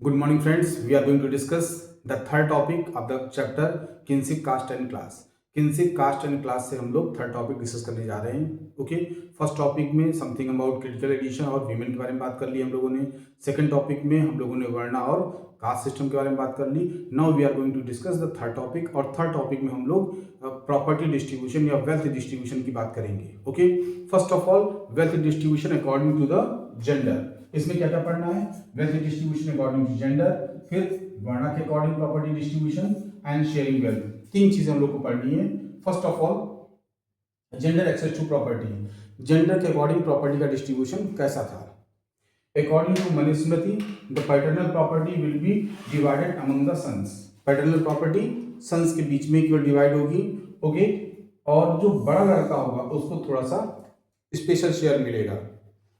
Good morning, friends. We are going to discuss the third topic of the chapter kinship caste and class. kinship caste and class से हम लोग third topic discuss करने जा रहे हैं. Okay, first topic में something about critical edition और women के बारे में बात कर ली हम लोगों ने. सेकंड टॉपिक में हम लोगों ने वर्णा और कास्ट सिस्टम के बारे में बात कर ली. Now we are going to discuss the third topic, और थर्ड टॉपिक में हम लोग प्रॉपर्टी डिस्ट्रीब्यूशन या वेल्थ डिस्ट्रीब्यूशन की बात करेंगे. Okay, first of all wealth distribution according to the gender. इसमें क्या क्या पढ़ना है? Wealth distribution according to gender, फिर वर्ण के according property distribution and sharing wealth. तीन चीजें हम लोग को पढ़नी है. First of all gender access to property. Gender के अकॉर्डिंग प्रॉपर्टी का डिस्ट्रीब्यूशन कैसा था? According to Manusmriti the paternal property will be divided among the sons. Paternal property sons के बीच में केवल डिवाइड होगी. ओके, और जो बड़ा लड़का होगा उसको थोड़ा सा स्पेशल शेयर मिलेगा.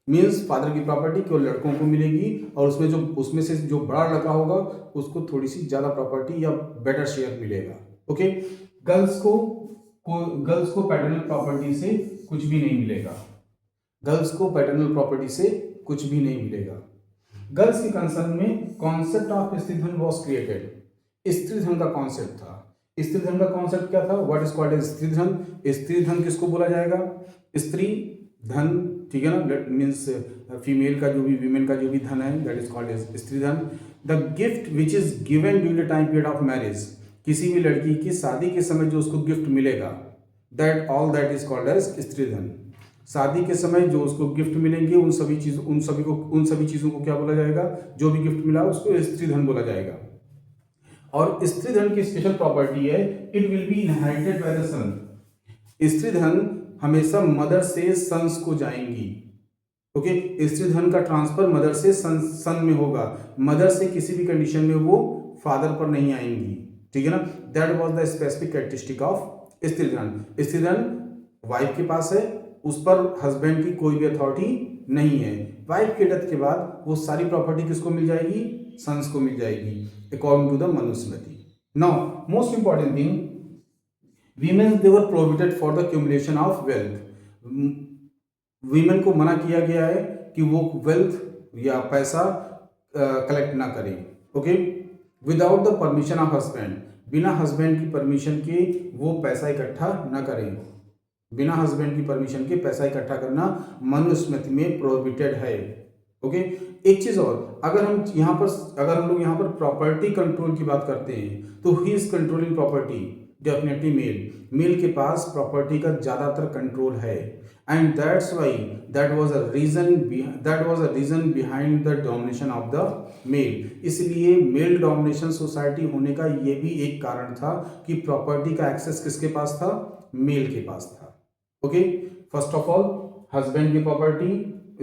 मीन्स फादर की प्रॉपर्टी केवल लड़कों को मिलेगी और उसमें से जो बड़ा लड़का होगा उसको थोड़ी सी ज्यादा प्रॉपर्टी या बेटर शेयर मिलेगा. ओके, गर्ल्स को पैटर्नल प्रॉपर्टी से कुछ भी नहीं मिलेगा. गर्ल्स को पैटर्नल प्रॉपर्टी से कुछ भी नहीं मिलेगा. गर्ल्स के कंसर्न में concept of stridhan was created. स्त्रीधन का कॉन्सेप्ट था. स्त्रीधन का कॉन्सेप्ट क्या था? What is called as stridhan. स्त्रीधन किसको बोला जाएगा? स्त्री धन, ठीक है ना, मीन्स फीमेल का जो भी, वीमेन का जो भी धन है, that is called as stridhan. The gift which is given during the time period of marriage. किसी भी लड़की की शादी के समय जो उसको गिफ्ट मिलेगा, that all that is called as stridhan. शादी के समय जो उसको गिफ्ट मिलेंगे उन सभी चीजों को क्या बोला जाएगा? जो भी गिफ्ट मिला उसको स्त्रीधन बोला जाएगा. और स्त्रीधन की स्पेशल प्रॉपर्टी है, it will be inherited by the son. स्त्रीधन हमेशा मदर से सन्स को जाएंगी. ओके, स्त्रीधन का ट्रांसफर मदर से सन में होगा. मदर से किसी भी कंडीशन में वो फादर पर नहीं आएंगी. ठीक है ना. That was the specific characteristic of stridhan. स्त्रीधन वाइफ के पास है, उस पर हस्बैंड की कोई भी अथॉरिटी नहीं है. वाइफ के डेथ के बाद वो सारी प्रॉपर्टी किसको मिल जाएगी? सन्स को मिल जाएगी according to the Manusmriti. Now most important thing, women they were prohibited for the accumulation of wealth. Women को मना किया गया है कि वो वेल्थ या पैसा कलेक्ट ना करें. Okay, without the permission of husband. बिना हस्बैंड की परमिशन के वो पैसा इकट्ठा ना करें. बिना हस्बैंड की परमिशन के पैसा इकट्ठा करना मनुस्मृति में प्रोहिबिटेड है. ओके, एक चीज और, अगर हम लोग यहाँ पर प्रॉपर्टी कंट्रोल की बात करते हैं तो he is controlling property. Definitely male के पास प्रॉपर्टी का ज्यादातर कंट्रोल है. And that's why that was a reason behind the domination of the male. इसलिए मेल डोमिनेशन सोसाइटी होने का ये भी एक कारण था कि प्रॉपर्टी का एक्सेस किसके पास था? मेल के पास था. Okay, first of all husband की प्रॉपर्टी,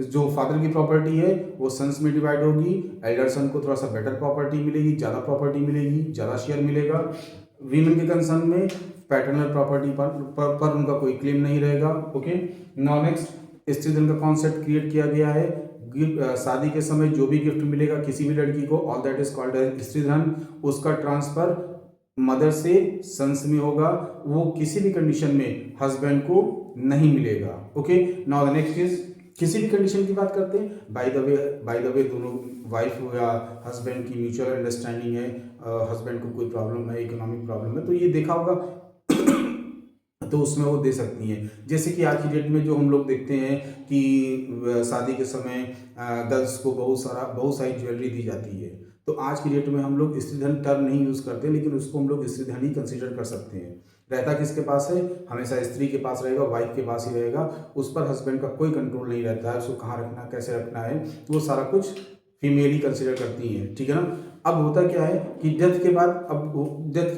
जो फादर की प्रॉपर्टी है वो सन्स में डिवाइड होगी. एल्डर सन को थोड़ा सा बेटर प्रॉपर्टी मिलेगी, ज्यादा प्रॉपर्टी मिलेगी, ज्यादा शेयर मिलेगा. वीमेन के कंसर्न में पैटर्नल प्रॉपर्टी पर उनका कोई क्लेम नहीं रहेगा. ओके, नाउ नेक्स्ट, स्त्रीधन का कॉन्सेप्ट क्रिएट किया गया है. शादी के समय जो भी गिफ्ट मिलेगा किसी भी लड़की को, all that is called as stridhan. उसका ट्रांसफर मदर से सन्स में होगा. वो किसी भी कंडीशन में हस्बैंड को नहीं मिलेगा. Okay, now the next is, किसी भी कंडीशन की बात करते हैं, बाय द वे दोनों वाइफ या हस्बैंड की म्यूचुअल अंडरस्टैंडिंग है, हस्बैंड को कोई प्रॉब्लम है, इकोनॉमिक प्रॉब्लम है, तो ये देखा होगा तो उसमें वो दे सकती हैं. जैसे कि आज की डेट में जो हम लोग देखते हैं कि शादी के समय गर्ल्स को बहुत सारी ज्वेलरी दी जाती है. तो आज की डेट में हम लोग स्त्रीधन टर्म नहीं यूज करते, लेकिन उसको हम लोग स्त्रीधन ही कंसीडर कर सकते हैं. रहता किसके पास है? हमेशा स्त्री के पास रहेगा, वाइफ के पास ही रहेगा. उस पर हस्बैंड का कोई कंट्रोल नहीं रहता है. उसको कहाँ रखना, कैसे रखना है, वो सारा कुछ फीमेल ही कंसीडर करती हैं. ठीक है ना. अब होता क्या है कि डेथ के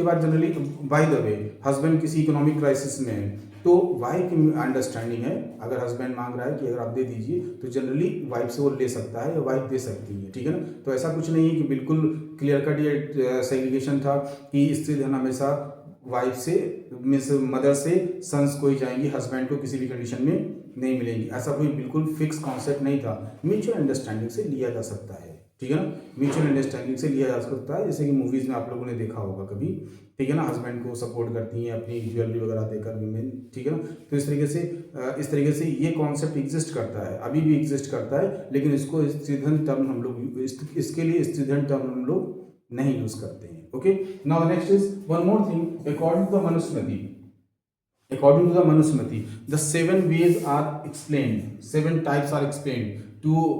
बाद generally, by the way, husband किसी इकोनॉमिक क्राइसिस में है तो वाइफ की अंडरस्टैंडिंग है, अगर हस्बैंड मांग रहा है कि अगर आप दे दीजिए तो जनरली वाइफ से वो ले सकता है या वाइफ दे सकती है. ठीक है ना. तो ऐसा कुछ नहीं है कि बिल्कुल क्लियर कट ये सेग्रीगेशन था कि स्त्रीधन हमेशा वाइफ से, मीन्स मदर से सन्स को ही जाएंगी, हस्बैंड को किसी भी कंडीशन में नहीं मिलेंगी. ऐसा कोई बिल्कुल फिक्स कॉन्सेप्ट नहीं था. म्यूचुअल अंडरस्टैंडिंग से लिया जा सकता है. ठीक है ना. म्यूचुअल अंडरस्टैंडिंग से लिया जा सकता है, जैसे कि मूवीज में आप लोगों ने देखा होगा कभी. ठीक है ना. हस्बैंड को सपोर्ट करती हैं अपनी ज्वेलरी वगैरह देकर वीमेन. ठीक है ना. तो इस तरीके से ये कॉन्सेप्ट एग्जिस्ट करता है, अभी भी एग्जिस्ट करता है, लेकिन इसको स्त्रीधन टर्म हम लोग इसके लिए स्टूडेंट टर्म हम लोग नहीं यूज करते हैं. Okay, now next is one more thing. According to the Manusmriti, the 7 ways are explained, 7 types are explained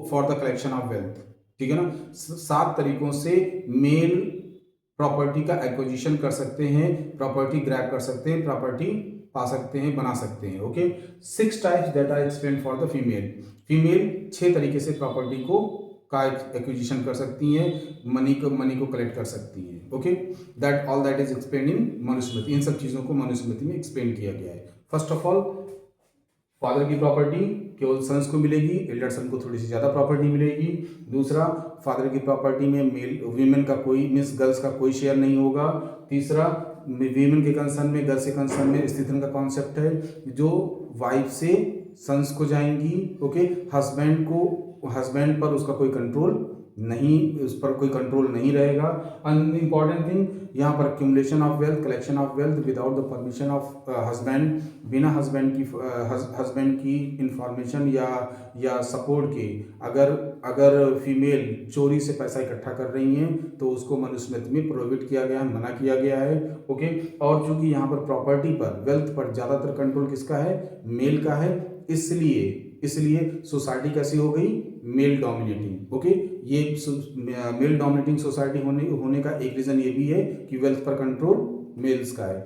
for the collection of wealth. ठीक है ना, 7 तरीकों से मेल प्रॉपर्टी का एक्विजिशन कर सकते हैं, प्रॉपर्टी ग्रैब कर सकते हैं, प्रॉपर्टी पा सकते हैं, बना सकते हैं. Okay, 6 types that are explained for the female. Female 6 तरीके से प्रॉपर्टी को का एक्विजिशन कर सकती हैं, मनी को कलेक्ट कर सकती हैं. Okay, that all that is explained in Manusmriti. इन सब चीज़ों को मनुस्मृति में एक्सप्लेन किया गया है. फर्स्ट ऑफ ऑल, फादर की प्रॉपर्टी केवल सन्स को मिलेगी, एल्डर सन को थोड़ी सी ज़्यादा प्रॉपर्टी मिलेगी. दूसरा, फादर की प्रॉपर्टी में वीमेन का कोई गर्ल्स का कोई शेयर नहीं होगा. तीसरा, वीमेन के कंसर्न में, गर्ल्स के कंसर्न में स्त्रीधन का कॉन्सेप्ट है, जो वाइफ से सन्स को जाएंगी. ओके, हस्बैंड पर उसका कोई कंट्रोल नहीं, उस पर कोई कंट्रोल नहीं रहेगा. एंड इम्पॉर्टेंट थिंग, यहाँ पर accumulation of wealth, collection of wealth without the permission of husband, बिना हस्बैंड की इंफॉर्मेशन या सपोर्ट के अगर फीमेल चोरी से पैसा इकट्ठा कर रही हैं तो उसको मनुस्मृति में प्रोहिबिट किया गया है, मना किया गया है. ओके, और चूंकि यहाँ पर प्रॉपर्टी पर, वेल्थ पर ज़्यादातर कंट्रोल किसका है? मेल का है. इसलिए सोसाइटी कैसी हो गई? Male dominating. ओके, ये मेल डोमिनेटिंग सोसाइटी होने का एक रीजन ये भी है कि वेल्थ पर कंट्रोल मेल्स का है.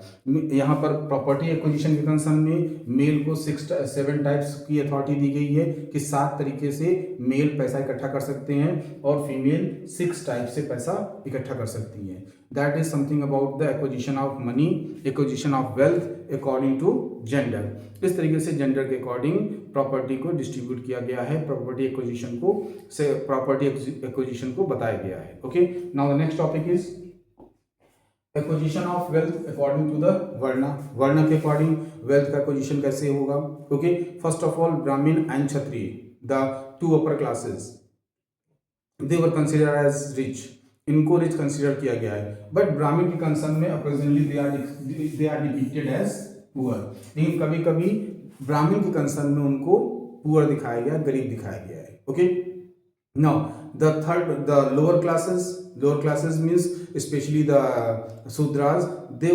यहाँ पर प्रॉपर्टी एक्विजिशन के कंसर्न में मेल को 7 टाइप्स की अथॉरिटी दी गई है कि 7 तरीके से मेल पैसा इकट्ठा कर सकते हैं और फीमेल 6 टाइप से पैसा इकट्ठा कर सकती है. That is something about the acquisition of money, acquisition of wealth according to gender. इस तरीके से जेंडर के अकॉर्डिंग प्रॉपर्टी को डिस्ट्रीब्यूट किया गया है, प्रॉपर्टी एक्विजिशन को बताया गया है. Okay, now the next topic is acquisition of wealth according to the varna के अकॉर्डिंग वेल्थ का एक्विजिशन कैसे होगा. Okay, first of all, Brahmin and Kshatriya, the 2 upper classes, they were considered as rich. इनको रिच कंसिडर किया गया है. बट ब्राह्मण के concern में approximately they are depicted as poor. लेकिन कभी कभी ब्राह्मण के कंसर्न में उनको पुअर दिखाया गया, गरीब दिखाया गया है. Okay, now the lower classes means especially the Sudras, they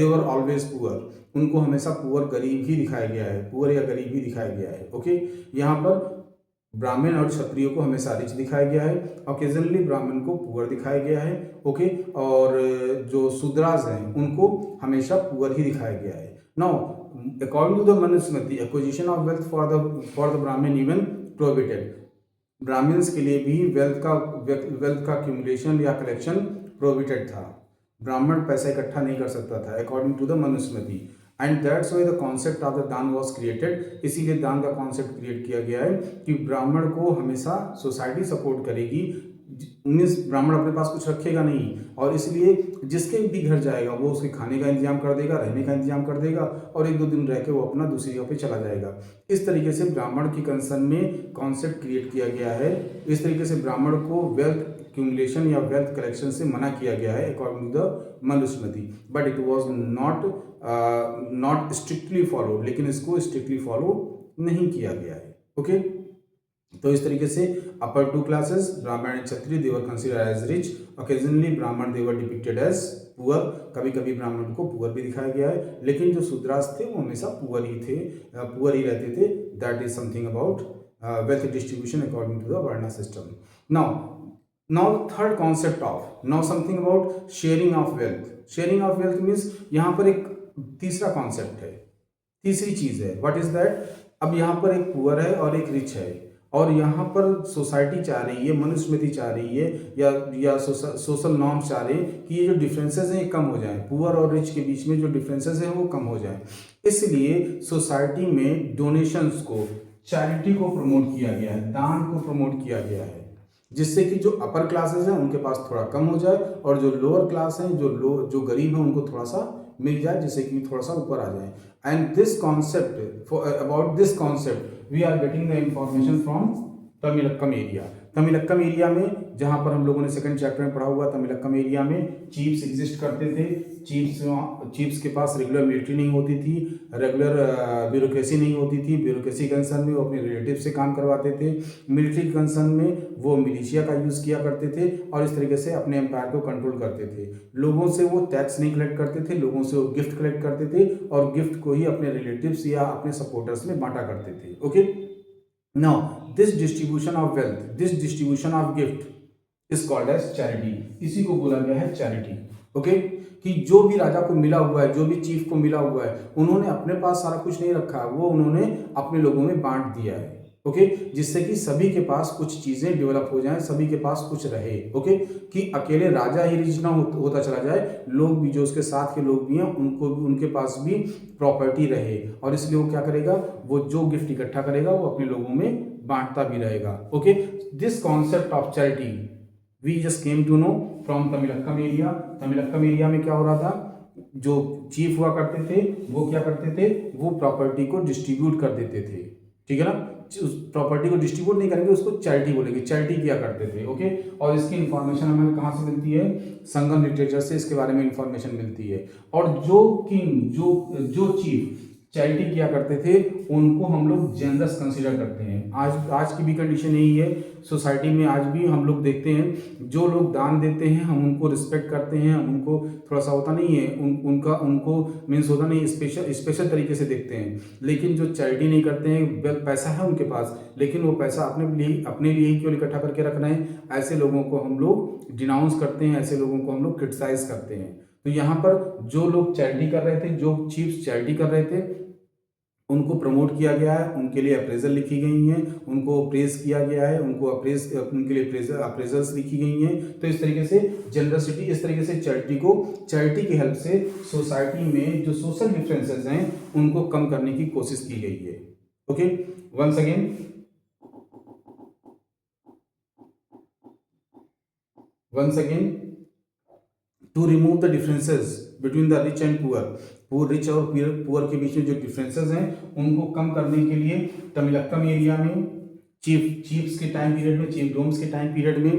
were always poor. उनको हमेशा पुअर, गरीब ही दिखाया गया है, पुअर या गरीब ही दिखाया गया है. ओके, यहाँ पर ब्राह्मण और क्षत्रियो को हमेशा रिच दिखाया गया है, ओकेजनली ब्राह्मण को पुअर दिखाया गया है. ओके, और जो शूद्रास हैं उनको हमेशा पुअर ही दिखाया गया है. Now according to the Manusmriti, acquisition of wealth for the Brahmin even prohibited. Brahmins के लिए भी वेल्थ का एक्यूमुलेशन या कलेक्शन प्रोहिबिटेड था. ब्राह्मण पैसा इकट्ठा नहीं कर सकता था according to the Manusmriti. And that's why the concept of the daan was created. इसीलिए दान का कॉन्सेप्ट क्रिएट किया गया है कि ब्राह्मण को हमेशा सोसाइटी सपोर्ट करेगी. मीन्स ब्राह्मण अपने पास कुछ रखेगा नहीं, और इसलिए जिसके भी घर जाएगा वो उसके खाने का इंतजाम कर देगा, रहने का इंतजाम कर देगा, और 1-2 दिन रह के वो अपना दूसरी जगह पे चला जाएगा. इस तरीके से ब्राह्मण की कंसर्न में कॉन्सेप्ट क्रिएट किया गया है. इस तरीके से ब्राह्मण को वेल्थ एक्यूमुलेशन या वेल्थ कलेक्शन से मना किया गया है according to the Manusmriti. But it was not strictly follow. लेकिन इसको स्ट्रिक्टली फॉलो नहीं किया गया है. ओके, तो इस तरीके से upper 2 classes, Brahmin and Kshatriya, they were considered as rich. Occasionally Brahmin they were depicted as poor. कभी कभी ब्राह्मण को पुअर भी दिखाया गया है, लेकिन जो शूद्रास थे वो हमेशा पुअर ही रहते थे. That is something about wealth distribution according to the varna system. Now third concept of, now something about sharing of wealth. Sharing of wealth means यहाँ पर एक तीसरा कॉन्सेप्ट है, तीसरी चीज है. What is that? अब यहाँ पर एक पुअर है और एक रिच है, और यहाँ पर सोसाइटी चाह रही है, मनुस्मृति चाह रही है, या सोशल नॉर्म्स चाह रहे हैं कि ये जो डिफरेंसेस हैं ये कम हो जाएं, पुअर और रिच के बीच में जो डिफरेंसेस हैं वो कम हो जाएं. इसलिए सोसाइटी में डोनेशंस को, चैरिटी को प्रमोट किया गया है, दान को प्रमोट किया गया है, जिससे कि जो अपर क्लासेस हैं उनके पास थोड़ा कम हो जाए, और जो लोअर क्लास हैं, जो गरीब हैं, उनको थोड़ा सा मिल जाए, जिससे कि थोड़ा सा ऊपर आ जाए. And this concept, about this concept we are getting the information from Tamilakam area. Tamilakam area में, जहाँ पर हम लोगों ने सेकंड चैप्टर में पढ़ा हुआ, तमिलक्कम एरिया में चीफ्स एग्जिस्ट करते थे। चीफ्स के पास रेगुलर मिलिट्री नहीं होती थी, रेगुलर ब्यूरोक्रेसी नहीं होती थी। ब्यूरोक्रेसी कंसर्न में वो अपने रिलेटिव से काम करवाते थे, मिलिट्री कंसर्न में वो मिलिशिया का यूज़ किया करते थे और इस तरीके से अपने एम्पायर को कंट्रोल करते थे। लोगों से वो टैक्स नहीं कलेक्ट करते थे, लोगों से वो गिफ्ट कलेक्ट करते थे और गिफ्ट को ही अपने रिलेटिव्स या अपने सपोर्टर्स में बांटा करते थे। Okay, now this distribution of wealth, this distribution of gift is called as charity. इसी को बोला गया है चैरिटी। ओके, कि जो भी राजा को मिला हुआ है, जो भी चीफ को मिला हुआ है, उन्होंने अपने पास सारा कुछ नहीं रखा, वो उन्होंने अपने लोगों में बांट दिया है। ओके, जिससे कि सभी के पास कुछ चीजें डेवलप हो जाएं, सभी के पास कुछ रहे। ओके, कि अकेले राजा ही रिच ना होता चला जाए, लोग भी जो उसके साथ के लोग भी हैं उनको भी, उनके पास भी प्रॉपर्टी रहे, और इसलिए वो क्या करेगा, वो जो गिफ्ट इकट्ठा करेगा वो अपने लोगों में बांटता भी रहेगा। Okay, this concept of charity we just came to know from Tamilakam area. Tamilakam area में क्या हो रहा था, जो चीफ हुआ करते थे वो क्या करते थे, वो प्रॉपर्टी को डिस्ट्रीब्यूट कर देते थे। ठीक है ना, उस प्रॉपर्टी को डिस्ट्रीब्यूट नहीं करेंगे, उसको चैरिटी बोलेंगे, चैरिटी किया करते थे। ओके, और इसकी इंफॉर्मेशन हमें कहाँ से मिलती है, संगम लिटरेचर से इसके बारे में इंफॉर्मेशन मिलती है। और जो किंग, जो चीफ चैरिटी किया करते थे उनको हम लोग जेनरस कंसीडर करते हैं। आज की भी कंडीशन यही है सोसाइटी में, आज भी हम लोग देखते हैं जो लोग दान देते हैं हम उनको रिस्पेक्ट करते हैं, हम उनको थोड़ा सा होता नहीं है उनको मीन्स होता नहीं, स्पेशल तरीके से देखते हैं। लेकिन जो चैरिटी नहीं करते हैं, पैसा है उनके पास लेकिन वो पैसा अपने लिए ही क्यों इकट्ठा करके रख रहे हैं, ऐसे लोगों को हम लोग डिनाउंस करते हैं, ऐसे लोगों को हम लोग क्रिटिसाइज करते हैं। तो यहाँ पर जो लोग चैरिटी कर रहे थे, जो चीफ चैरिटी कर रहे थे, उनको प्रमोट किया गया है, उनके लिए अप्रेजल लिखी गई हैं, उनको प्रेज किया गया है, उनके लिए अप्रेजल्स लिखी गई हैं। तो इस तरीके से जनरसिटी, इस तरीके से चैरिटी की हेल्प से सोसाइटी में जो सोशल डिफरेंसेस हैं उनको कम करने की कोशिश की गई है। Okay, once again to remove the differences between the rich and poor, rich और पुअर के बीच में जो डिफरेंसेस हैं उनको कम करने के लिए तमिलक्कम एरिया में चीफ्स के टाइम पीरियड में, चीफ डोम्स के टाइम पीरियड में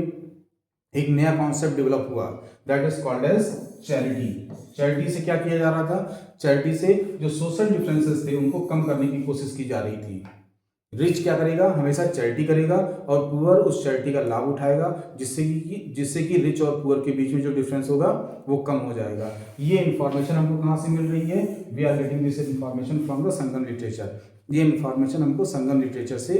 एक नया कॉन्सेप्ट डेवलप हुआ, that is called as charity. Charity से क्या किया जा रहा था, चैरिटी से जो सोशल डिफरेंसेस थे उनको कम करने की कोशिश की जा रही थी। रिच क्या करेगा, हमेशा चैरिटी करेगा और पुअर उस चैरिटी का लाभ उठाएगा, जिससे कि रिच और पुअर के बीच में जो डिफरेंस होगा वो कम हो जाएगा। ये इंफॉर्मेशन हमको कहाँ से मिल रही है, we are getting this information from the Sangam literature. ये इंफॉर्मेशन हमको संगम लिटरेचर से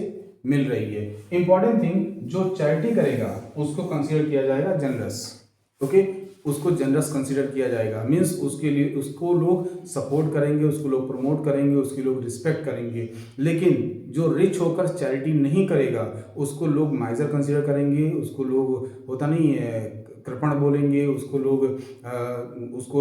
मिल रही है। इंपॉर्टेंट थिंग, जो चैरिटी करेगा उसको कंसिडर किया जाएगा जनरस। ओके, उसको जनरस कंसीडर किया जाएगा, मीन्स उसके लिए उसको लोग सपोर्ट करेंगे, उसको लोग प्रमोट करेंगे, उसकी लोग रिस्पेक्ट करेंगे। लेकिन जो रिच होकर चैरिटी नहीं करेगा उसको लोग माइजर कंसीडर करेंगे, उसको लोग होता नहीं है कृपण बोलेंगे, उसको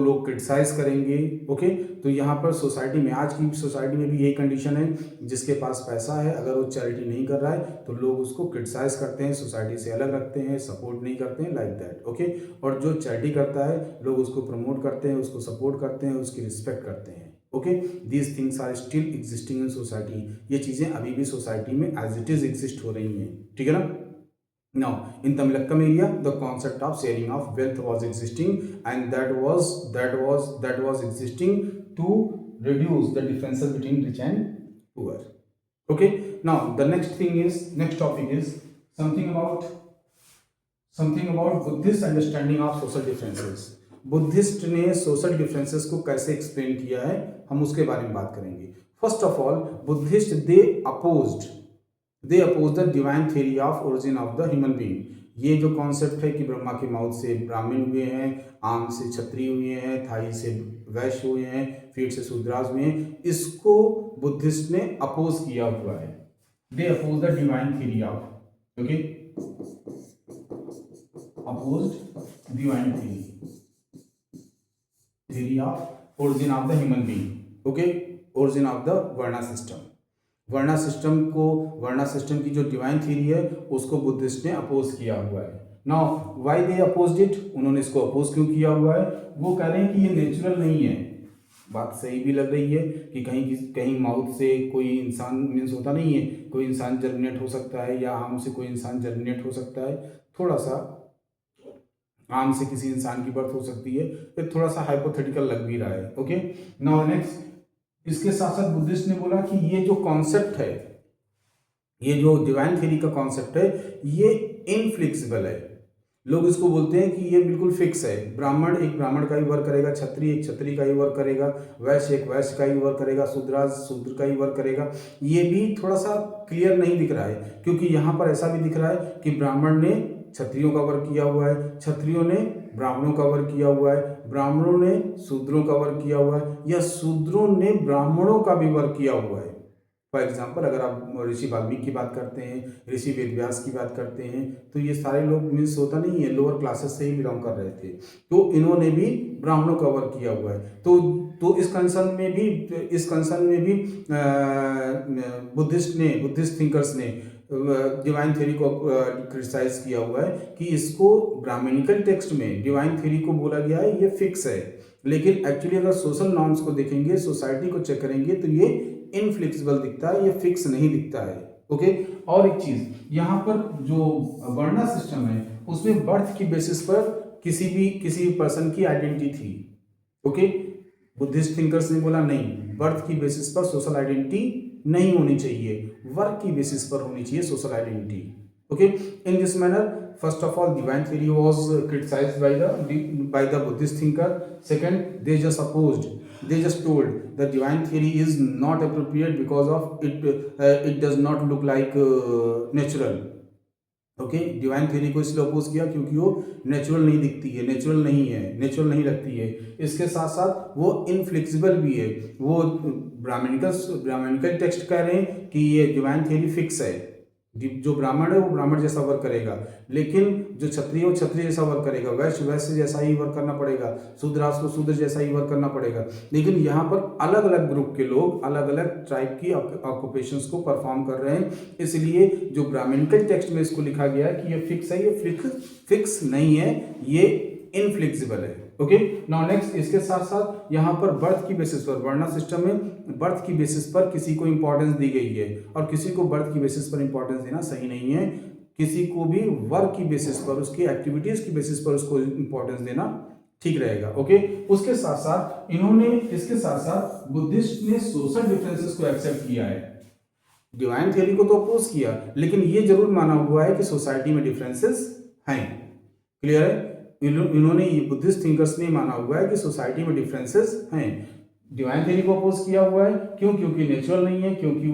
लोग क्रिटिसाइज करेंगे। ओके, तो यहाँ पर सोसाइटी में, आज की सोसाइटी में भी यही कंडीशन है, जिसके पास पैसा है अगर वो चैरिटी नहीं कर रहा है तो लोग उसको क्रिटिसाइज करते हैं, सोसाइटी से अलग रखते हैं, सपोर्ट नहीं करते हैं, लाइक दैट। ओके, और जो चैरिटी करता है लोग उसको प्रमोट करते हैं, उसको सपोर्ट करते हैं, उसकी रिस्पेक्ट करते हैं। Okay, these things are still existing in society. ये चीज़ें अभी भी सोसाइटी में एज इट इज एग्जिस्ट हो रही हैं। ठीक है ना। Now, in Tamilakkam area, the concept of sharing of wealth was existing, and that was existing to reduce the differences between rich and poor. Okay. Now, the next topic is something about Buddhist understanding of social differences. Buddhist ने social differences को कैसे explain किया है, हम उसके बारे में बात करेंगे। First of all, Buddhist they oppose the divine theory of origin of the human being. ये जो कॉन्सेप्ट है कि ब्रह्मा की माउथ से ब्राह्मण हुए हैं, आर्म से क्षत्रिय हुए हैं, थाई से वैश्य हुए हैं, फीट से शूद्रास हुए हैं, इसको बुद्धिस्ट ने अपोज किया हुआ है। They oppose the divine theory of, okay, opposed divine theory of origin of the human being. Okay, origin of the varna system. Varna system की जो डिवाइन थ्योरी है उसको बुद्धिस्ट ने अपोज किया हुआ है। Now why they opposed it, उन्होंने इसको अपोज क्यों किया हुआ है, वो कह रहे हैं कि ये नेचुरल नहीं है, बात सही भी लग रही है कि कहीं कहीं माउथ से कोई इंसान मीन्स होता नहीं है, कोई इंसान जर्मिनेट हो सकता है, या आम से कोई इंसान जर्मिनेट हो सकता है, थोड़ा सा आम से किसी इंसान की बर्थ हो सकती है, ये थोड़ा सा हाइपोथेटिकल लग भी रहा है। ओके, नाउ नेक्स्ट, इसके साथ साथ बुद्धिस्ट ने बोला कि ये जो कॉन्सेप्ट है, ये जो डिवाइन थ्योरी का कॉन्सेप्ट है, ये इनफ्लेक्सिबल है। लोग इसको बोलते हैं कि ये बिल्कुल फिक्स है, ब्राह्मण एक ब्राह्मण का ही वर्क करेगा, क्षत्रिय एक क्षत्रिय का ही वर्क करेगा, वैश्य एक वैश्य का ही वर्क करेगा, शूद्र शूद्र का ही वर्क करेगा। ये भी थोड़ा सा क्लियर नहीं दिख रहा है, क्योंकि यहाँ पर ऐसा भी दिख रहा है कि ब्राह्मण ने क्षत्रियों का वर्क किया हुआ है, क्षत्रियों ने ब्राह्मणों का वर्क किया हुआ है, ब्राह्मणों ने शूद्रों का वर्क किया हुआ है, या शूद्रों ने ब्राह्मणों का भी वर्क किया हुआ है। फॉर एग्जाम्पल, अगर आप ऋषि वाल्मीकि की बात करते हैं, ऋषि वेदव्यास की बात करते हैं, तो ये सारे लोग मीन्स होता नहीं है, लोअर क्लासेस से ही बिलोंग कर रहे थे, तो इन्होंने भी ब्राह्मणों का वर्क किया हुआ है। तो इस कंसर्न में भी बुद्धिस्ट थिंकर्स ने डिवाइन थ्योरी को क्रिटिसाइज किया हुआ है कि इसको ब्राह्मणिकल टेक्स्ट में डिवाइन थ्योरी को बोला गया है ये फिक्स है, लेकिन एक्चुअली अगर सोशल नॉर्म्स को देखेंगे, सोसाइटी को चेक करेंगे, तो ये इनफ्लेक्सिबल दिखता है, ये फिक्स नहीं दिखता है। ओके, और एक चीज यहाँ पर जो वर्णा सिस्टम है उसमें बर्थ की बेसिस पर किसी पर्सन की आइडेंटिटी थी। ओके, बुद्धिस्ट थिंकर्स ने बोला नहीं, बर्थ की बेसिस पर सोशल आइडेंटिटी नहीं होनी चाहिए, वर्क की बेसिस पर होनी चाहिए social identity. Okay, in this manner, first of all, divine theory was criticized by the Buddhist thinker. Second, they just told the divine theory is not appropriate because of it does not look like natural. Okay, divine theory को इसलिए oppose किया क्योंकि वो natural नहीं दिखती है, natural नहीं लगती है। इसके साथ साथ वो इनफ्लेक्सिबल भी है। वो ब्राह्मणिकल टेक्स्ट कह रहे हैं कि ये डिवाइन थ्योरी फिक्स है, जो ब्राह्मण है वो ब्राह्मण जैसा वर्क करेगा, लेकिन जो क्षत्रिय वो क्षत्रिय जैसा वर्क करेगा, वैश्य जैसा ही वर्क करना पड़ेगा, शूद्रास को शूद्र जैसा ही वर्क करना पड़ेगा। लेकिन यहाँ पर अलग अलग ग्रुप के लोग अलग अलग ट्राइब की ऑक्यूपेशंस को परफॉर्म कर रहे हैं, इसलिए जो ब्राह्मणिकल टेक्स्ट में इसको लिखा गया है कि ये फिक्स है, ये फिक्स नहीं है, ये इनफ्लेक्सिबल है। ओके, नाउ नेक्स्ट, इसके साथ साथ यहाँ पर बर्थ की बेसिस पर, वर्णा सिस्टम में बर्थ की बेसिस पर किसी को इंपॉर्टेंस दी गई है, और किसी को बर्थ की बेसिस पर इंपॉर्टेंस देना सही नहीं है। किसी को भी वर्क की बेसिस पर, उसकी एक्टिविटीज की बेसिस पर उसको इंपॉर्टेंस देना ठीक रहेगा। ओके, उसके साथ साथ इसके साथ साथ बुद्धिस्ट ने सोशल डिफरेंसेस को एक्सेप्ट किया है। डिवाइन थ्योरी को तो अपोज किया, लेकिन ये जरूर माना हुआ है कि सोसाइटी में डिफरेंसेस हैं। क्लियर है? इन्होंने, ये बुद्धिस्ट थिंकर्स ने माना हुआ है कि सोसाइटी में डिफरेंसेस हैं। डिवाइन थ्योरी को अपोज किया हुआ है, क्योंकि नेचुरल नहीं है, क्योंकि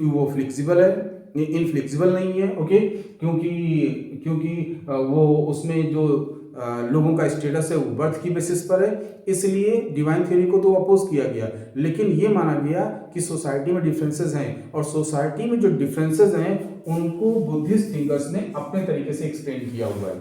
वो फ्लेक्सिबल है, इनफ्लेक्सिबल नहीं है। ओके, क्योंकि वो उसमें जो लोगों का स्टेटस है वो बर्थ की बेसिस पर है, इसलिए डिवाइन थ्योरी को तो अपोज किया गया, लेकिन ये माना गया कि सोसाइटी में डिफरेंसेस हैं, और सोसाइटी में जो डिफरेंसेस हैं उनको बुद्धिस्ट थिंकर्स ने अपने तरीके से एक्सप्लेन किया हुआ है,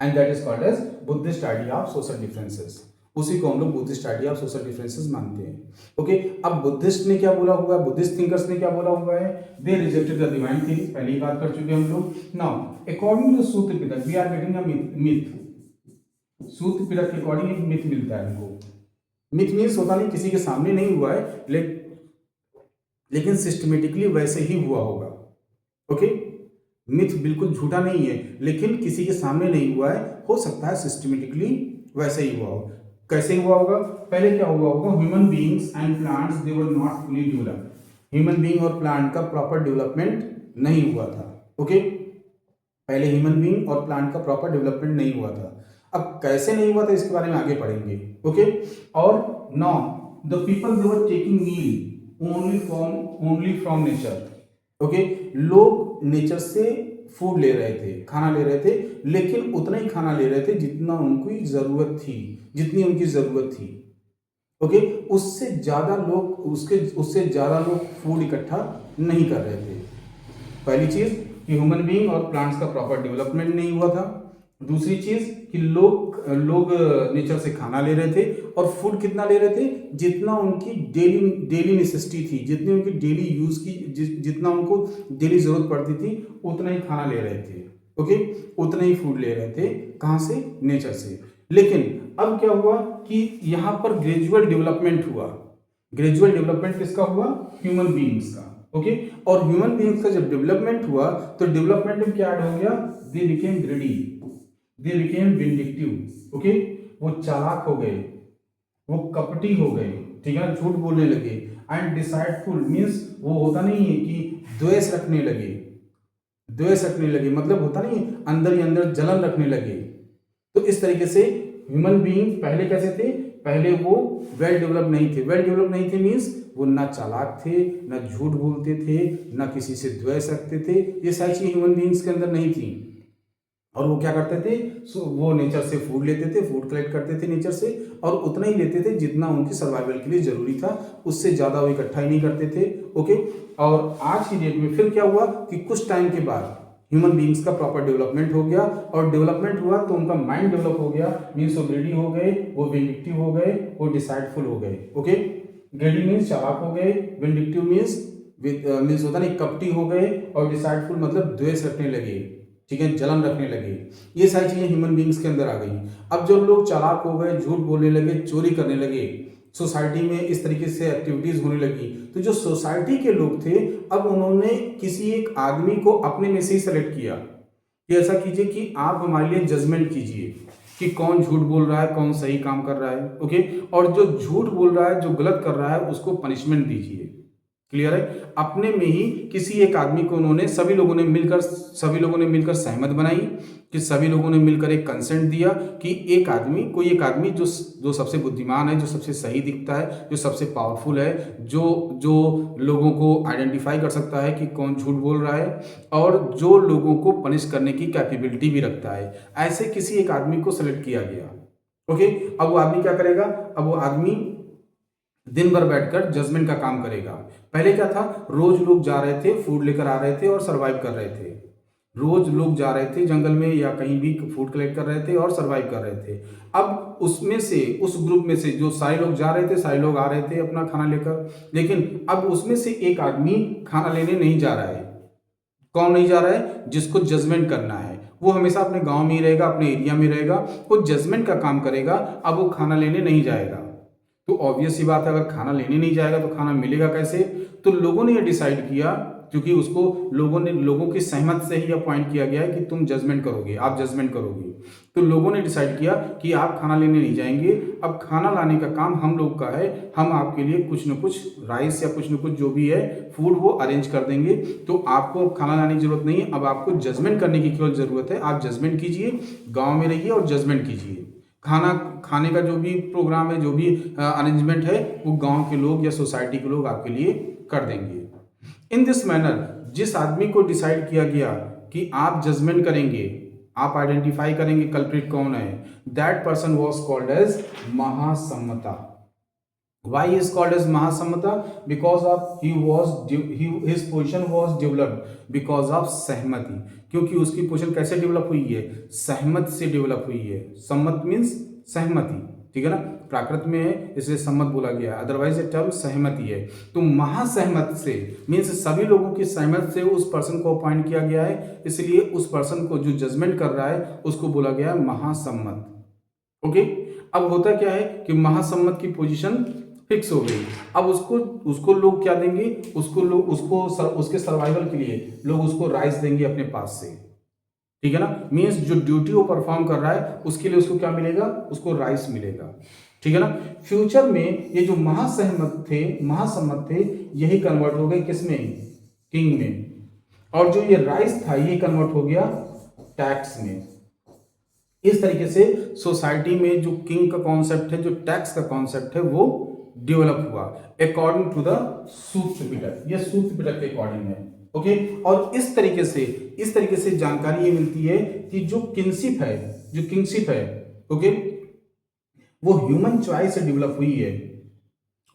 and that is called as Buddhist idea of social differences. उसी को हम लोग Buddhist idea of social differences मानते हैं। ओके, अब बुद्धिस्ट ने क्या बोला हुआ है, बुद्धिस्ट थिंकर्स ने क्या बोला हुआ है, they rejected the divine theory, पहले ही बात कर चुके हम लोग। Now according to Sutra Pitaka we are getting a myth. Sutra Pitaka के अकॉर्डिंग एक मिथ मिलता है हमको। मिथ मीन्स होता नहीं किसी के सामने नहीं हुआ है, लेकिन सिस्टमेटिकली वैसे ही हुआ होगा। ओके, मिथ बिल्कुल झूठा नहीं है, लेकिन किसी के सामने नहीं हुआ है, हो सकता है सिस्टमेटिकली वैसे ही हुआ हो। कैसे हुआ होगा? पहले क्या हुआ होगा, human beings and plants they were not fully developed. Human being और प्लांट का प्रॉपर डेवलपमेंट नहीं हुआ था। ओके, पहले ह्यूमन बीइंग और प्लांट का प्रॉपर डेवलपमेंट नहीं हुआ था। अब कैसे नहीं हुआ था इसके बारे में आगे पढ़ेंगे। ओके, और now the people they were taking meal only from nature. Okay, लोग नेचर से फूड ले रहे थे, खाना ले रहे थे, लेकिन उतना ही खाना ले रहे थे जितना उनकी जरूरत थी, जितनी उनकी जरूरत थी। ओके, उससे ज्यादा लोग फूड इकट्ठा नहीं कर रहे थे। पहली चीज कि ह्यूमन बीइंग और प्लांट्स का प्रॉपर डेवलपमेंट नहीं हुआ था। दूसरी चीज कि लोग नेचर से खाना ले रहे थे, और फूड कितना ले रहे थे, जितना उनकी डेली नेसेसिटी थी, जितनी उनकी डेली यूज की, जितना उनको डेली जरूरत पड़ती थी, उतना ही खाना ले रहे थे। ओके, उतना ही फूड ले रहे थे। कहाँ से? नेचर से। लेकिन अब क्या हुआ कि यहाँ पर ग्रेजुअल डेवलपमेंट हुआ। ग्रेजुअल डेवलपमेंट किसका हुआ? ह्यूमन बीइंग्स का। ओके, और ह्यूमन बीइंग्स का जब डेवलपमेंट हुआ तो डेवलपमेंट में क्या ऐड हो गया? They became greedy, they became vindictive. Okay, वो चालाक हो गए, वो कपटी हो गए, ठीक है, झूठ बोलने लगे। एंड डिसाइडफुल मीन्स वो होता नहीं है कि द्वेष रखने लगे, द्वेष रखने लगे मतलब होता नहीं है अंदर ही अंदर जलन रखने लगे। तो इस तरीके से ह्यूमन बीइंग पहले कैसे थे? पहले वो वेल डेवलप नहीं थे। वेल डेवलप नहीं थे मीन्स वो ना चालाक थे, ना झूठ बोलते थे, ना किसी से द्वेष रखते थे। ये सारी चीजें ह्यूमन बीइंग्स के अंदर नहीं थी। और वो क्या करते थे? वो नेचर से फूड लेते थे, फूड कलेक्ट करते थे नेचर से, और उतना ही लेते थे जितना उनकी सर्वाइवल के लिए जरूरी था, उससे ज्यादा वो इकट्ठा ही नहीं करते थे। ओके, और आज की डेट में फिर क्या हुआ कि कुछ टाइम के बाद ह्यूमन बीइंग्स का प्रॉपर डेवलपमेंट हो गया, और डेवलपमेंट हुआ तो उनका माइंड डेवलप हो गया, मीन्स वो ग्रेडी हो गए, वो विंडिक्टिव हो गए, वो डिसाइडफुल हो गए। ओके, ग्रेडी मीन्स चालाक हो गए, विंडिक्टिव मीन्स होता नहीं कपटी हो गए, और डिसाइडफुल मतलब द्वेष रखने लगे, ठीक है, जलन रखने लगे। ये सारी चीजें ह्यूमन बीइंग्स के अंदर आ गई। अब जो लोग चालाक हो गए, झूठ बोलने लगे, चोरी करने लगे, सोसाइटी में इस तरीके से एक्टिविटीज होने लगी, तो जो सोसाइटी के लोग थे अब उन्होंने किसी एक आदमी को अपने में से ही सेलेक्ट किया कि ऐसा कीजिए कि आप हमारे लिए जजमेंट कीजिए कि कौन झूठ बोल रहा है, कौन सही काम कर रहा है। ओके, और जो झूठ बोल रहा है, जो गलत कर रहा है, उसको पनिशमेंट दीजिए। क्लियर है? अपने में ही किसी एक आदमी को उन्होंने सभी लोगों ने मिलकर सहमत बनाई कि सभी लोगों ने मिलकर एक कंसेंट दिया कि कोई एक आदमी जो सबसे बुद्धिमान है, जो सबसे सही दिखता है, जो सबसे पावरफुल है, जो जो लोगों को आइडेंटिफाई कर सकता है कि कौन झूठ बोल रहा है, और जो लोगों को पनिश करने की कैपेबिलिटी भी रखता है, ऐसे किसी एक आदमी को सेलेक्ट किया गया। ओके, अब वो आदमी क्या करेगा? अब वो आदमी दिन भर बैठकर जजमेंट का काम करेगा। पहले क्या था? रोज लोग जा रहे थे, फूड लेकर आ रहे थे और सरवाइव कर रहे थे। रोज लोग जा रहे थे जंगल में या कहीं भी, फूड कलेक्ट कर रहे थे और सरवाइव कर रहे थे। अब उसमें से, उस ग्रुप में से जो सारे लोग जा रहे थे, सारे लोग आ रहे थे अपना खाना लेकर, लेकिन अब उसमें से एक आदमी खाना लेने नहीं जा रहा है। कौन नहीं जा रहा है? जिसको जजमेंट करना है। वो हमेशा अपने गांव में ही रहेगा, अपने एरिया में रहेगा, वो जजमेंट का काम करेगा। अब वो खाना लेने नहीं जाएगा। तो ऑब्वियस सी बात है, अगर खाना लेने नहीं जाएगा तो खाना मिलेगा कैसे? तो लोगों ने ये डिसाइड किया, क्योंकि उसको लोगों की सहमत से ही अपॉइंट किया गया है कि तुम जजमेंट करोगे, आप जजमेंट करोगे। तो लोगों ने डिसाइड किया कि आप खाना लेने नहीं जाएंगे, अब खाना लाने का काम हम लोग का है, हम आपके लिए कुछ न कुछ राइस या कुछ न कुछ जो भी है फूड वो अरेंज कर देंगे। तो आपको खाना लाने की जरूरत नहीं है, अब आपको जजमेंट करने की केवल जरूरत है। आप जजमेंट कीजिए, गाँव में रहिए और जजमेंट कीजिए। खाना खाने का जो भी प्रोग्राम है, जो भी अरेंजमेंट है, वो गांव के लोग या सोसाइटी के लोग आपके लिए कर देंगे। इन दिस मैनर, जिस आदमी को डिसाइड किया गया कि आप जजमेंट करेंगे, आप आइडेंटिफाई करेंगे कल्प्रिट कौन है, that person was called as Mahasammata. Why he is called as Mahasammata? Because of his position was developed because of सहमति। क्योंकि उसकी पोजीशन कैसे डेवलप हुई है? सहमत से डेवलप हुई है। सम्मत मीन्स सहमति, ठीक है ना, प्राकृत में है इसलिए सम्मत बोला गया, अदरवाइज ये टर्म सहमति है। तो महासहमत से मीन्स सभी लोगों की सहमत से उस पर्सन को अपॉइंट किया गया है, इसलिए उस पर्सन को जो जजमेंट कर रहा है उसको बोला गया है महासम्मत। ओके, अब होता क्या है कि महासम्मत की पोजीशन फिक्स हो गई। अब उसको लोग क्या देंगे? उसके सर्वाइवल के लिए लोग उसको राइस देंगे अपने पास से, ठीक है ना, मीन्स जो ड्यूटी वो परफॉर्म कर रहा है उसके लिए उसको क्या मिलेगा? उसको राइस मिलेगा, ठीक है ना। फ्यूचर में ये जो महासम्मत थे, यही कन्वर्ट हो गए किसमें? किंग में। और जो ये राइस था ये कन्वर्ट हो गया टैक्स में। इस तरीके से सोसाइटी में जो किंग का कॉन्सेप्ट है, जो टैक्स का कॉन्सेप्ट है, वो डेवलप हुआ अकॉर्डिंग टू द सूत्र पिटक। ये सूत्र पिटक के अकॉर्डिंग है। ओके, और इस तरीके से जानकारी ये मिलती है कि जो किंगशिप है, ओके, वो ह्यूमन चॉइस से डेवलप हुई है।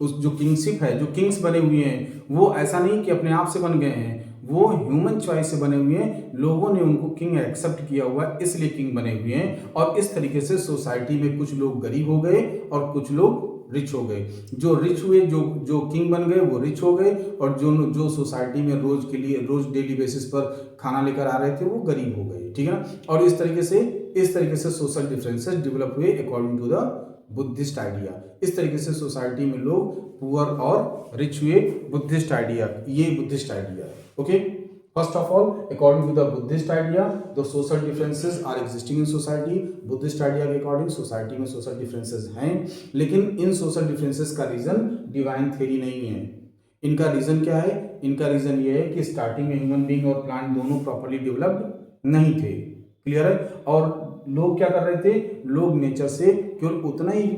उस जो किंगशिप है, जो किंग्स बने हुए हैं, वो ऐसा नहीं कि अपने आप से बन गए हैं, वो ह्यूमन चॉइस से बने हुए हैं। लोगों ने उनको किंग एक्सेप्ट किया हुआ है, इसलिए किंग बने हुए हैं। और इस तरीके से सोसाइटी में कुछ लोग गरीब हो गए और कुछ लोग रिच हो गए, जो रिच हुए, जो जो किंग बन गए वो रिच हो गए, और जो जो सोसाइटी में रोज के लिए रोज डेली बेसिस पर खाना लेकर आ रहे थे वो गरीब हो गए, ठीक है ना। और इस तरीके से सोशल डिफरेंसेस डेवलप हुए according to the Buddhist idea. इस तरीके से सोसाइटी में लोग पुअर और रिच हुए, बुद्धिस्ट आइडिया, ये बुद्धिस्ट आइडिया है। Okay, first of all according to the Buddhist idea the social differences are existing in society. Buddhist idea के अकॉर्डिंग सोसाइटी में सोशल डिफरेंसेस हैं, लेकिन इन सोशल डिफरेंसेस का रीजन डिवाइन थ्योरी नहीं है। इनका रीजन क्या है? इनका रीजन ये है कि स्टार्टिंग में ह्यूमन बीइंग और प्लांट दोनों प्रॉपर्ली डेवलप्ड नहीं थे, क्लियर है। और लोग क्या कर रहे थे? लोग नेचर से केवल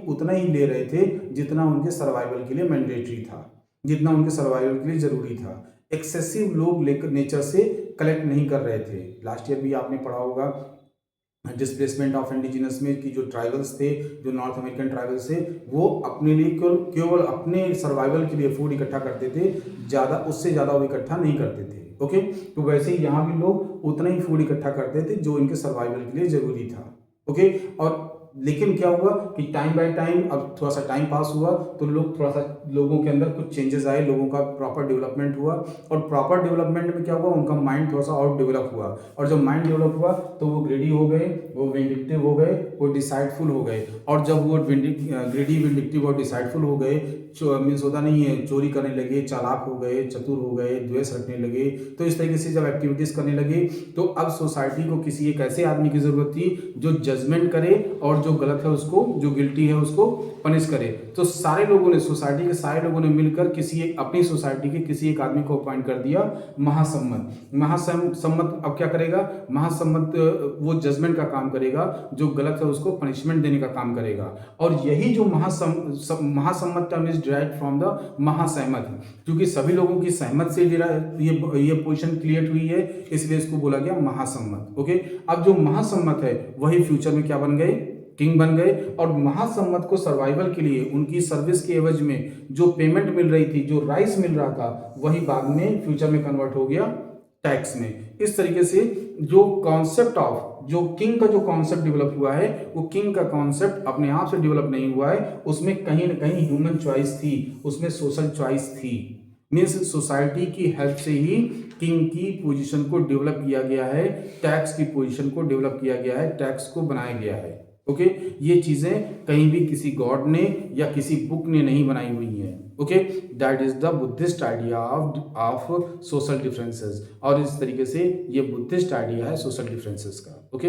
उतना ही ले रहे थे जितना उनके सर्वाइवल के लिए मैंडेटरी था, जितना उनके सर्वाइवल के लिए जरूरी था। एक्सेसिव लोग लेकर नेचर से कलेक्ट नहीं कर रहे थे। लास्ट ईयर भी आपने पढ़ा होगा डिस्प्लेसमेंट ऑफ इंडिजिनस में कि जो ट्राइबल्स थे, जो नॉर्थ अमेरिकन ट्राइबल्स थे, वो अपने लिए केवल अपने सर्वाइवल के लिए फूड इकट्ठा करते थे, ज़्यादा उससे ज़्यादा वो इकट्ठा नहीं करते थे। ओके, तो वैसे ही यहाँ भी लोग उतना ही फूड इकट्ठा करते थे जो इनके सर्वाइवल के लिए जरूरी था। ओके, और लेकिन क्या हुआ कि टाइम बाय टाइम अब थोड़ा सा टाइम पास हुआ तो लोगों के अंदर कुछ चेंजेस आए, लोगों का प्रॉपर डेवलपमेंट हुआ, और प्रॉपर डेवलपमेंट में क्या हुआ, उनका माइंड थोड़ा सा और डेवलप हुआ, और जब माइंड डेवलप हुआ तो वो ग्रेडी हो गए, वो विंडिक्टिव हो गए, वो डिसाइडफुल हो गए। और जब वो ग्रेडी, विंडिक्टिव और डिसाइडफुल हो गए, मीन्स होता नहीं है, चोरी करने लगे, चालाक हो गए, चतुर हो गए, द्वेष रखने लगे, तो इस तरीके से जब एक्टिविटीज करने लगे तो अब सोसाइटी को किसी एक ऐसे आदमी की जरूरत थी जो जजमेंट करे और जो गलत है उसको, जो गिल्टी है उसको पनिश करे। तो सारे लोगों ने, सोसाइटी के सारे लोगों ने मिलकर अपनी सोसाइटी के किसी एक आदमी को अपॉइंट कर दिया महासम्मत। अब क्या करेगा महासम्मत? वो जजमेंट का काम करेगा, जो गलत है उसको पनिशमेंट देने का काम करेगा। और यही जो Mahasammata term is derived from the Mahasahmat, क्योंकि सभी लोगों की सहमत से ये पोजीशन क्रिएट हुई है, इसलिए इसको बोला गया महासम्मत। ओके, अब जो महासम्मत है वही फ्यूचर में क्या बन गए? किंग बन गए। और महासम्मत को सर्वाइवल के लिए उनकी सर्विस के एवज में जो पेमेंट मिल रही थी, जो राइस मिल रहा था, वही बाद में फ्यूचर में कन्वर्ट हो गया टैक्स में। इस तरीके से जो कॉन्सेप्ट ऑफ जो किंग का जो कॉन्सेप्ट डेवलप हुआ है, वो किंग का कॉन्सेप्ट अपने आप से डेवलप नहीं हुआ है, उसमें कहीं ना कहीं ह्यूमन चॉइस थी, उसमें सोशल चॉइस थी। मीन्स सोसाइटी की हेल्प से ही किंग की पोजीशन को डेवलप किया गया है, टैक्स की पोजीशन को डेवलप किया गया है, टैक्स को बनाया गया है। ओके, ये चीजें कहीं भी किसी गॉड ने या किसी बुक ने नहीं बनाई हुई हैं। Okay, that is the Buddhist idea of social differences. और इस तरीके से ये बुद्धिस्ट आइडिया है सोशल डिफरेंसेस का। Okay,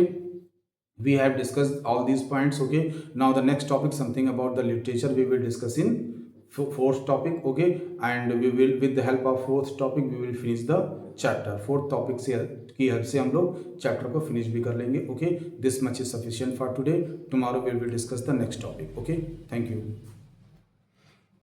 we have discussed all these points. Okay, now the next topic, something about the literature, we will discuss in fourth topic. Okay, and we will, with the help of fourth topic, we will finish the chapter. fourth topic से की help से हम लोग chapter को finish भी कर लेंगे। Okay, this much is sufficient for today. Tomorrow we will discuss the next topic. Okay, thank you.